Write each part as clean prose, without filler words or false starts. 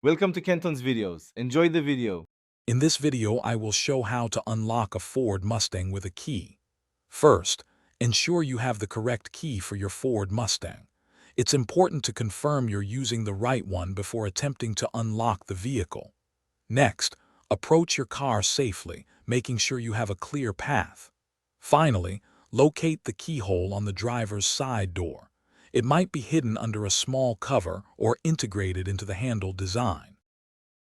Welcome to Kenton's videos. Enjoy the video. In this video, I will show how to unlock a Ford Mustang with a key. First, ensure you have the correct key for your Ford Mustang. It's important to confirm you're using the right one before attempting to unlock the vehicle. Next, approach your car safely, making sure you have a clear path. Finally, locate the keyhole on the driver's side door. It might be hidden under a small cover or integrated into the handle design.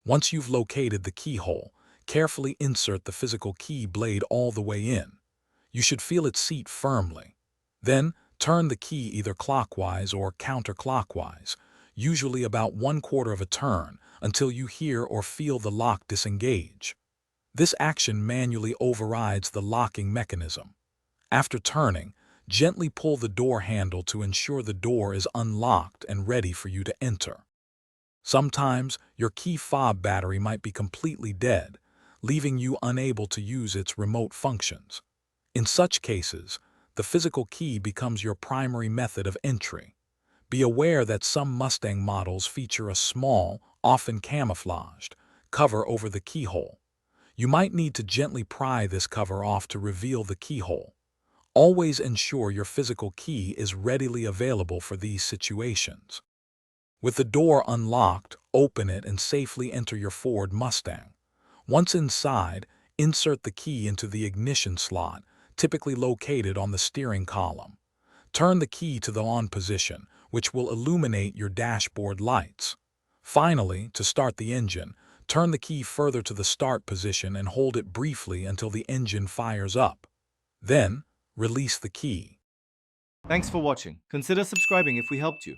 Once you've located the keyhole, carefully insert the physical key blade all the way in. You should feel it seat firmly. Then, turn the key either clockwise or counterclockwise, usually about 1/4 of a turn, until you hear or feel the lock disengage. This action manually overrides the locking mechanism. After turning, gently pull the door handle to ensure the door is unlocked and ready for you to enter. Sometimes, your key fob battery might be completely dead, leaving you unable to use its remote functions. In such cases, the physical key becomes your primary method of entry. Be aware that some Mustang models feature a small, often camouflaged, cover over the keyhole. You might need to gently pry this cover off to reveal the keyhole. Always ensure your physical key is readily available for these situations. With the door unlocked, open it and safely enter your Ford Mustang. Once inside, insert the key into the ignition slot, typically located on the steering column. Turn the key to the on position, which will illuminate your dashboard lights. Finally, to start the engine, turn the key further to the start position and hold it briefly until the engine fires up. Then, release the key. Thanks for watching. Consider subscribing if we helped you.